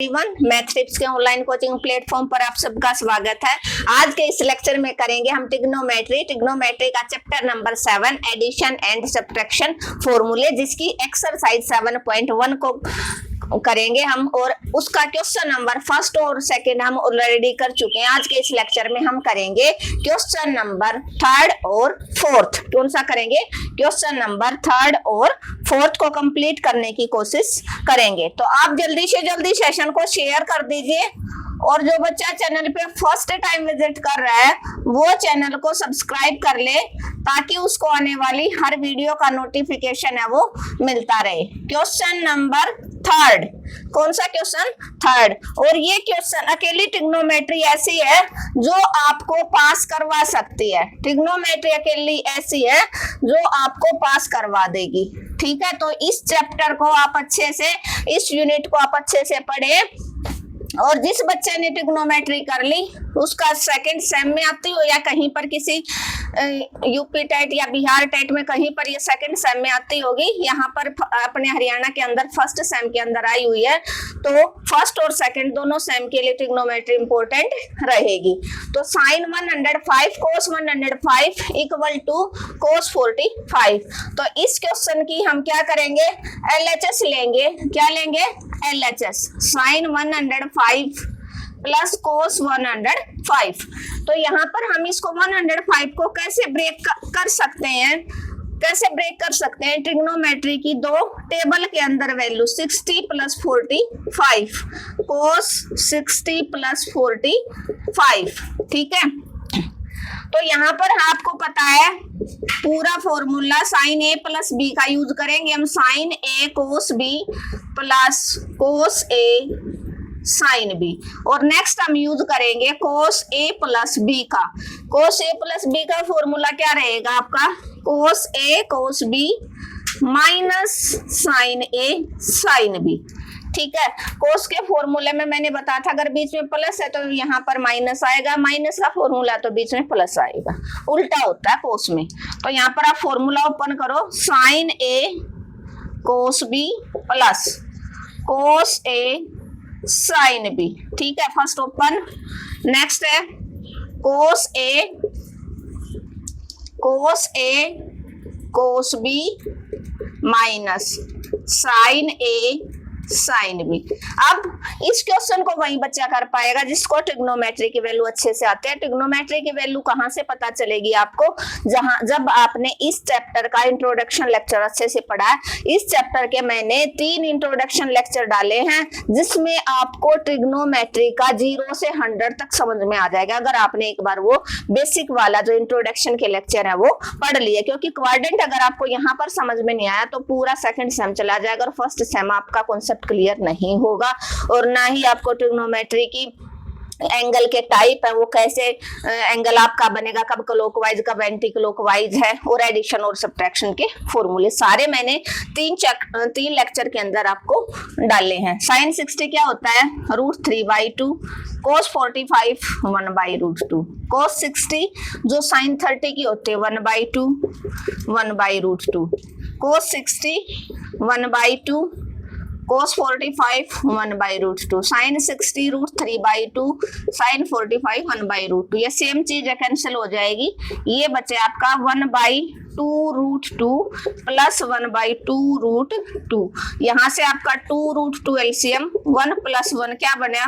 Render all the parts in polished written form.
Math tips के online coaching platform पर आप सबका स्वागत है। आज के इस लेक्चर में करेंगे हम ट्रिग्नोमेट्री का chapter number 7 addition and subtraction फॉर्मूले, जिसकी एक्सरसाइज 7.1 को करेंगे हम और उसका क्वेश्चन नंबर फर्स्ट और सेकंड हम ऑलरेडी कर चुके हैं। आज के इस लेक्चर में हम करेंगे क्वेश्चन नंबर थर्ड और फोर्थ। कौन सा करेंगे? क्वेश्चन नंबर थर्ड और फोर्थ को कंप्लीट करने की कोशिश करेंगे। तो आप जल्दी से जल्दी सेशन को शेयर कर दीजिए और जो बच्चा चैनल पे फर्स्ट टाइम विजिट कर रहा है वो चैनल को सब्सक्राइब कर ले ताकि उसको आने वाली हर वीडियो का नोटिफिकेशन है वो मिलता रहे। क्वेश्चन नंबर थर्ड, कौन सा क्वेश्चन? थर्ड। और ये क्वेश्चन अकेली ट्रिग्नोमेट्री ऐसी है जो आपको पास करवा सकती है। ट्रिग्नोमेट्री अकेली ऐसी है जो आपको पास करवा देगी। ठीक है, तो इस चैप्टर को आप अच्छे से, इस यूनिट को आप अच्छे से पढ़े और जिस बच्चे ने ट्रिग्नोमेट्री कर ली उसका सेकंड सेम में आती हो या कहीं पर किसी यूपी टेट या बिहार टेट में कहीं पर ये सेकंड सेम में आती होगी। यहाँ पर अपने हरियाणा के अंदर फर्स्ट सेम के अंदर आई हुई है, तो फर्स्ट और सेकंड दोनों सेम के लिए ट्रिग्नोमेट्री इंपॉर्टेंट रहेगी। तो साइन 105 कोस 105 इक्वल टू कोस 45। तो इस क्वेश्चन की हम क्या करेंगे? LHS लेंगे। क्या लेंगे? LHS। Sine 105 plus cos 105। तो यहाँ पर हम इसको 105 को कैसे ब्रेक कर सकते हैं? कैसे ब्रेक कर सकते हैं? ट्रिग्नोमेट्री की दो टेबल के अंदर वैल्यू 60 प्लस 45 कोस 60 प्लस 45। ठीक है, तो यहाँ पर आपको पता है पूरा फॉर्मूला साइन ए प्लस बी का यूज करेंगे हम। साइन ए कोस बी प्लस कोस ए साइन बी। और नेक्स्ट हम यूज करेंगे कोस ए प्लस बी का। कोस ए प्लस बी का फॉर्मूला क्या रहेगा आपका? कोस ए कोस बी माइनस साइन ए साइन बी। ठीक है, कोस के फॉर्मूले में मैंने बताया था अगर बीच में प्लस है तो यहाँ पर माइनस आएगा, माइनस का फॉर्मूला तो बीच में प्लस आएगा, उल्टा होता है कोस में। तो यहाँ पर आप फॉर्मूला ओपन करो, साइन ए कोस बी प्लस कोस ए साइन बी। ठीक है, फर्स्ट ओपन। नेक्स्ट है कोस ए कोस बी माइनस साइन ए साइन बी। अब इस क्वेश्चन को वही बच्चा कर पाएगा जिसको ट्रिग्नोमेट्री की वैल्यू अच्छे से आते हैं। ट्रिग्नोमेट्री की वैल्यू कहाँ से पता चलेगी आपको? जब आपने इस चैप्टर का इंट्रोडक्शन लेक्चर अच्छे से पढ़ा है। इस चैप्टर के मैंने 3 इंट्रोडक्शन लेक्चर डाले हैं जिसमें आपको ट्रिग्नोमेट्री का 0 से 100 तक समझ में आ जाएगा अगर आपने एक बार वो बेसिक वाला जो इंट्रोडक्शन के लेक्चर है वो पढ़ लिए। क्योंकि क्वाड्रेंट अगर आपको यहाँ पर समझ में नहीं आया तो पूरा सेकंड सेम चला जाएगा और फर्स्ट सेम आपका कॉन्सेप्ट क्लियर नहीं होगा। और ना ही आपको ट्रिग्नोमेट्री की एंगल के टाइप है वो कैसे एंगल आपका बनेगा, कब क्लॉकवाइज कब एंटी क्लॉकवाइज है, और एडिशन और सब्ट्रैक्शन के फॉर्मूले सारे मैंने 3 लेक्चर के अंदर आपको डाले हैं। साइन 60 क्या होता है? √3/2। कोस 45 1/√2। कोस 60 जो साइन 30 की होती है 1/2 1/√2। Cos 60 1/2 cos 45 1/√2। Sine 60 √3/2 sine 45 1/√2। ये सेम चीज कैंसिल हो जाएगी, ये बचे आपका 1/2√2 प्लस 1/2√2। यहाँ से आपका 2√2 एलसीएम 1 + 1 क्या बना?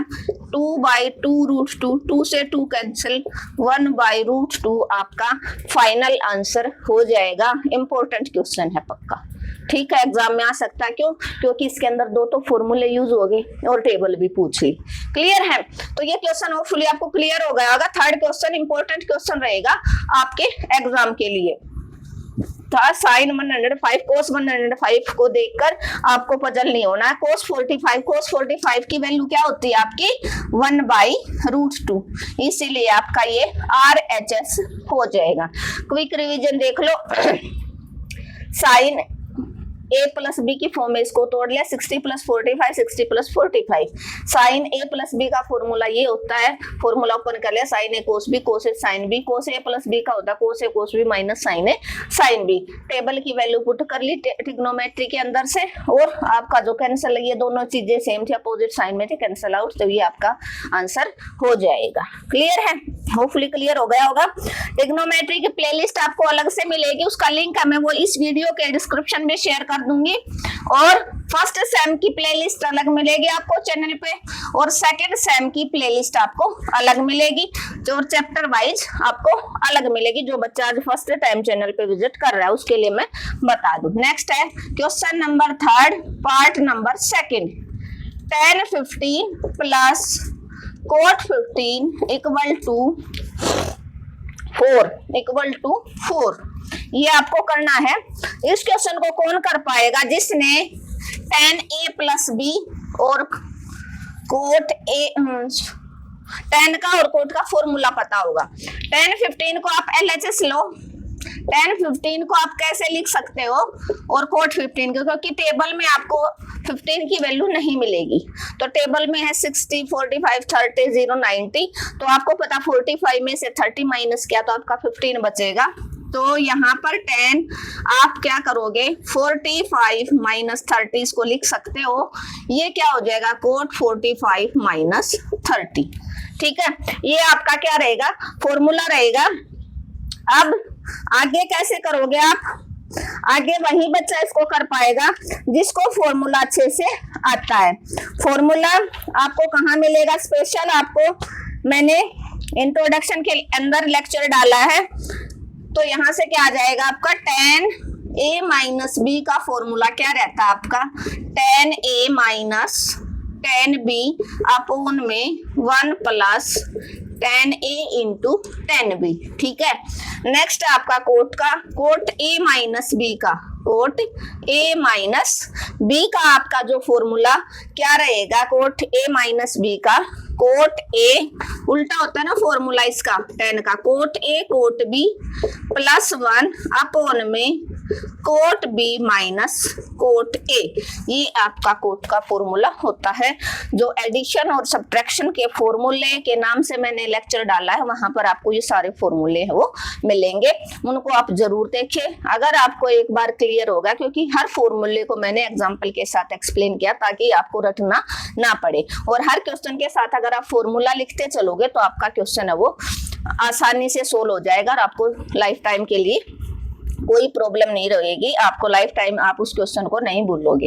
2/2√2। 2 से 2 कैंसिल, 1/√2 आपका फाइनल आंसर हो जाएगा। इंपॉर्टेंट क्वेश्चन है पक्का। ठीक है, एग्जाम में आ सकता है। क्यों? क्योंकि इसके अंदर 2 तो फॉर्मूले यूज हो गए और टेबल भी पूछ ली। क्लियर है? तो ये क्वेश्चन होपफुली आपको क्लियर हो गया होगा। थर्ड क्वेश्चन इंपॉर्टेंट क्वेश्चन रहेगा आपके एग्जाम के लिए। साइन 105 कोस 105 को देखकर आपको पजल नहीं होना है। कोस 45 की वैल्यू क्या होती है आपकी? 1/√2। इसीलिए आपका ये RHS हो जाएगा। क्विक रिवीजन देख लो। साइन ए प्लस बी की फॉर्म में इसको तोड़ लिया, 60 प्लस 45, 60 प्लस 45। साइन ए प्लस बी का फॉर्मूला ये होता है, फॉर्मूला ओपन कर लिया, साइन ए कोस बी, कोस ए साइन बी, कोस ए प्लस बी का होता है कोस ए कोस बी माइनस साइन ए साइन बी। टेबल की वैल्यू पुट कर ली ट्रिग्नोमेट्री के अंदर से, और आपका जो कैंसिल, ये दोनों चीजें सेम थी, अपोजिट साइन में थे, कैंसिल आउट, तो ये आपका आंसर हो जाएगा। क्लियर है, होपफुली क्लियर हो गया होगा। ट्रिग्नोमेट्री की प्लेलिस्ट आपको अलग से मिलेगी, उसका लिंक मैं वो इस वीडियो के डिस्क्रिप्शन में शेयर कर दूंगी, और फर्स्ट सेम की प्लेलिस्ट अलग मिलेगी आपको चैनल पे, और सेकंड सेम की प्लेलिस्ट आपको अलग मिलेगी, जो चैप्टर वाइज आपको अलग मिलेगी। जो बच्चा आज फर्स्ट टाइम चैनल पे विजिट कर रहा है उसके लिए मैं बता दूं। नेक्स्ट है question number 3 part number 2, tan 15 plus cot 15 equal to 4 ये आपको करना है। इस क्वेश्चन को कौन कर पाएगा? जिसने tan a प्लस बी और cot a tan का और cot का फॉर्मूला पता होगा। tan 15 को आप LHS लो, tan 15 को आप कैसे लिख सकते हो, और cot 15 को, क्योंकि टेबल में आपको 15 की वैल्यू नहीं मिलेगी, तो टेबल में है 60, 45, 30, 0, 90, तो आपको पता 45 में से 30 माइनस किया तो आपका 15 बचेगा। तो यहाँ पर tan आप क्या करोगे, 45 माइनस 30 इसको लिख सकते हो, ये क्या हो जाएगा cot 45 माइनस 30। ठीक है, ये आपका क्या रहेगा, फॉर्मूला रहेगा। अब आगे कैसे करोगे आप? आगे वही बच्चा इसको कर पाएगा जिसको फॉर्मूला अच्छे से आता है। फॉर्मूला आपको कहाँ मिलेगा? स्पेशल आपको मैंने इंट्रोडक्शन के अंदर लेक्चर डाला है, तो यहाँ से क्या आ जाएगा आपका tan a माइनस बी का फॉर्मूला क्या रहता है आपका, tan a minus tan b upon में 1 plus tan a into tan b। ठीक है, नेक्स्ट आपका cot a माइनस b का, cot a माइनस b का आपका जो फॉर्मूला क्या रहेगा, cot a माइनस b का, cot a उल्टा होता है ना फॉर्मूला इसका tan का, cot a cot b plus 1 upon में cot b minus cot a। ये आपका cot का फॉर्मूला होता है, जो एडिशन और सब्ट्रैक्शन के फॉर्मूले के नाम से मैंने लेक्चर डाला है, वहां पर आपको ये सारे फॉर्मूले हैं वो मिलेंगे, उनको आप जरूर देखिए। अगर आपको एक बार क्लियर होगा, क्योंकि हर फॉर्मूले को मैंने एग्जांपल के साथ एक्सप्लेन किया ताकि आपको रटना ना पड़े, और हर क्वेश्चन के साथ अगर आप फॉर्मूला लिखते चलोगे तो आपका क्वेश्चन है वो आसानी से सोल्व हो जाएगा, और आपको लाइफ टाइम के लिए कोई प्रॉब्लम नहीं रहेगी, आपको लाइफ टाइम आप उस क्वेश्चन को नहीं भूलोगे।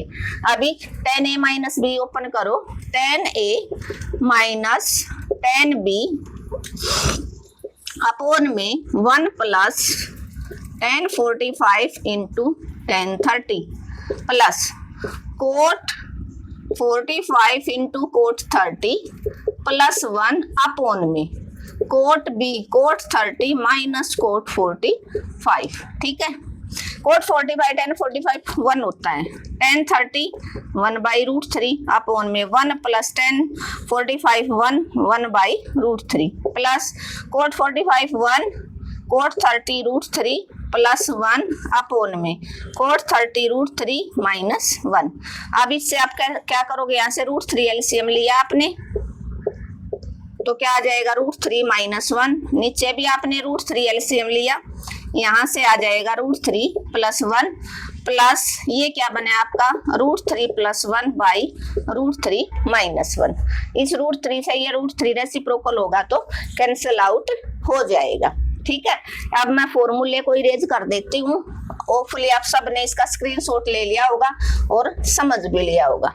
अभी tan a minus be open करो, tan a minus tan b upon में 1 plus tan 45 into tan 30 plus cot 45 into cot 30 plus 1 upon में cot b cot 30 minus cot 45। ठीक है, cot 45 tan 45 1 होता है, tan 30 1 बाई रूट 3 अपॉन में 1 plus tan 45 1 by root 3 plus cot 45 1 cot 30 root 3 plus 1 upon में cot 30 root 3 minus 1। अब इससे आप क्या करोगे, यहाँ से रूट 3 एलसीएम लिया आपने, तो क्या आ जाएगा रूट 3 माइनस 1, नीचे भी आपने रूट 3 एलसीएम लिया, यहाँ से आ जाएगा रूट 3 प्लस 1 प्लस ये क्या बना आपका root 3 plus 1 by root 3 minus 1। इस रूट 3 से ये रूट 3 रेसिप्रोकल होगा तो कैंसिल आउट हो जाएगा। ठीक है, अब मैं फॉर्मूले को इरेज कर देती हूँ। होपफुली आप सब ने इसका स्क्रीनशॉट ले लिया होगा और समझ भी लिया होगा।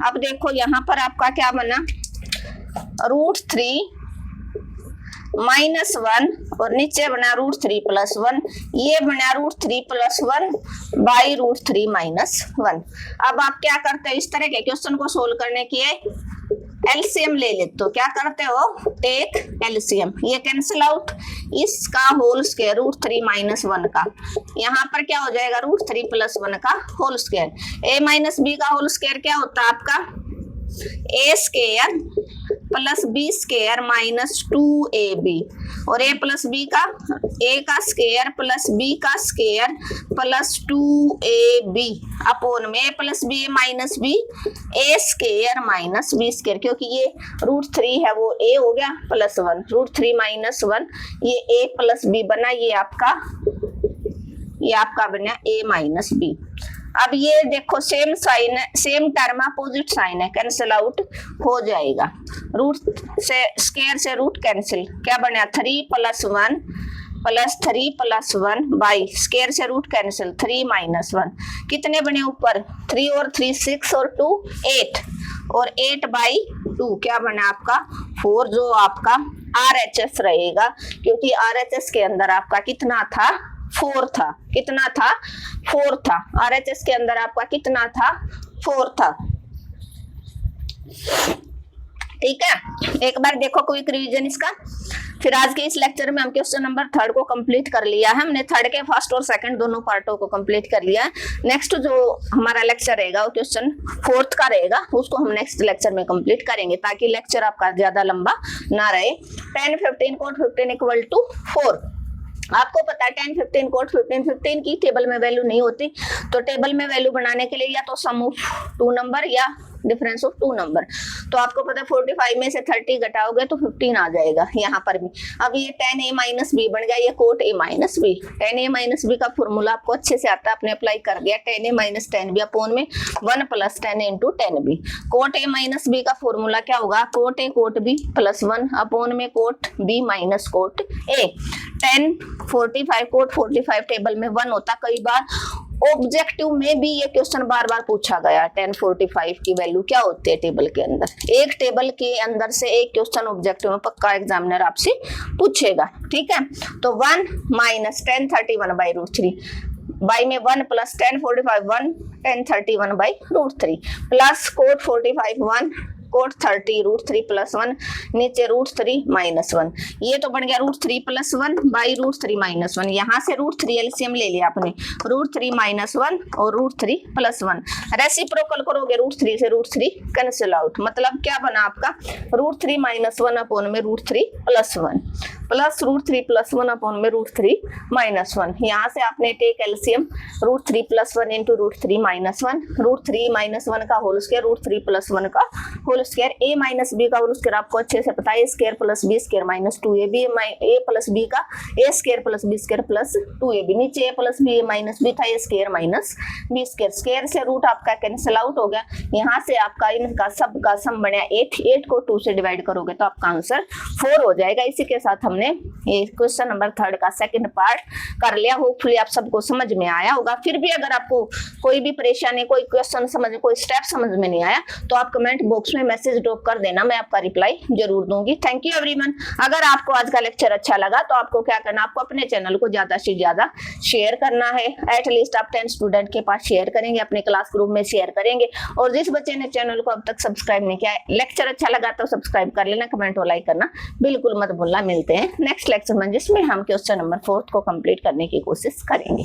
अब देखो यहाँ पर आपका क्या बना, रूट 3 माइनस 1 और नीचे बना रूट 3 प्लस 1, ये बना root 3 plus 1 by root 3 minus 1। अब आप क्या करते हो, इस तरह के क्वेश्चन को सोल्व करने के एलसीएम ले लेते हो। क्या करते हो, टेक एलसीएम, ये कैंसिल आउट, इसका होल स्क्वायर रूट 3 माइनस 1 का, यहाँ पर क्या हो जाएगा रूट 3 प्लस 1 का whole square. A minus B का होल स्क्वायर क्या होता है आपका, A square plus B square minus 2ab और a प्लस बी का a का स्क्वायर प्लस b का स्क्वायर प्लस 2ab अपॉन में a plus B minus b a square minus b square, क्योंकि ये √3 है वो a हो गया प्लस 1, √3 माइनस 1 ये a प्लस b बना, ये आपका बना a माइनस b। अब ये देखो सेम साइन है, सेम टर्म अपोजिट साइन है, कैंसिल आउट हो जाएगा। रूट से स्क्वायर से रूट कैंसिल, क्या बना 3 plus 1 plus 3 plus 1 by square से रूट कैंसिल 3 माइनस 1, कितने बने ऊपर 3 और 3 6 और 2 8 और 8 बाई 2 क्या बना आपका 4, जो आपका RHS रहेगा, क्योंकि RHS के अंदर आपका कितना था 4 था, कितना था 4 था, RHS के अंदर आपका कितना था 4 था। ठीक है, एक बार देखो क्विक रिवीजन इसका। फिर आज के इस लेक्चर में हम क्वेश्चन नंबर 3 को कंप्लीट कर लिया है, हमने 3 के फर्स्ट और सेकंड दोनों पार्टों को कंप्लीट कर लिया है। नेक्स्ट जो हमारा लेक्चर रहेगा वो क्वेश्चन 4 का रहेगा, उसको हम नेक्स्ट लेक्चर में कंप्लीट करेंगे ताकि लेक्चर आपका ज्यादा लंबा ना रहे। 10 15 कोट 15 इक्वल टू 4, आपको पता है 10 15 कोट 15 की टेबल में वैल्यू नहीं होती, तो टेबल में वैल्यू बनाने के लिए या तो सम ऑफ 2 नंबर या डिफरेंस ऑफ 2 नंबर। तो आपको पता है 45 में से 30 घटाओगे तो 15 आ जाएगा यहाँ पर भी। अब ये 10a माइनस बी बन गया, ये cot a minus b. 10a minus B का फॉर्मूला आपको अच्छे से आता है, आपने अप्लाई कर दिया 10a माइनस 10b अपॉन में 1 plus 10a into 10b। Cot a minus B का फॉर्मूला क्या होगा, cot a cot b plus 1 upon में cot b minus cot a। 10 45 cot 45 table में 1 होता, कई बार ऑब्जेक्टिव में भी ये क्वेश्चन बार बार पूछा गया 10 45 की वैल्यू क्या होती है टेबल के अंदर। एक टेबल के अंदर से एक क्वेश्चन ऑब्जेक्टिव में पक्का एग्जामिनर आपसे पूछेगा। ठीक है, तो 1 माइनस 10 31 बाई √3 बाई में 1 plus 10 45 1 10 31 by √3 plus cot 45 1 cot 30 √3 plus 1 नीचे √3 माइनस 1, ये तो बन गया √3 प्लस 1 बाई √3 माइनस 1। यहाँ से √3 एलसीएम ले लिया आपने, √3 माइनस 1 और √3 प्लस 1 रेसिप्रोकल करोगे √3 से √3 कैंसिल आउट, मतलब क्या बना आपका √3 माइनस 1 अपॉन में √3 प्लस 1 प्लस √3 प्लस 1 अपॉन में √3 माइनस 1। यहाँ से आपने take LCM √3 plus 1 into √3 minus 1, √3 minus 1 का होल स्क्वायर √3 प्लस 1 का whole square, a minus B का होल स्क्वायर आपको अच्छे से पता है, a square plus b square minus 2ab, a plus b का a square plus b square plus 2ab, नीचे a plus b minus b था a square minus b square, square से रूट आपका कैंसिल आउट हो गया। यहाँ से आपका इनका सब का सम बना 8 को 2 से डिवाइड करोगे तो आपका आंसर 4 हो जाएगा। इसी के साथ हमने ये क्वेश्चन नंबर 3 का सेकंड पार्ट कर लिया। होपफुली आप सबको समझ में आया होगा। फिर भी अगर आपको कोई भी परेशानी, कोई क्वेश्चन समझ, कोई स्टेप समझ में नहीं आया तो आप कमेंट बॉक्स में मैसेज ड्रॉप कर देना, मैं आपका रिप्लाई जरूर दूंगी। Thank you everyone. अगर आपको आज का लेक्चर अच्छा लगा तो आपको क्या करना, आपको अपने चैनल को ज्यादा से ज्यादा शेयर करना है। एटलीस्ट आप 10 स्टूडेंट के पास शेयर करेंगे, अपने क्लास ग्रुप में शेयर करेंगे। और जिस बच्चे ने चैनल को अब तक सब्सक्राइब नहीं किया है, लेक्चर अच्छा लगा तो सब्सक्राइब कर लेना, कमेंट और लाइक करना बिल्कुल मत भूलना। मिलते हैं नेक्स्ट लेक्चर में, जिसमें हम क्वेश्चन नंबर 4 को कंप्लीट करने की कोशिश करेंगे।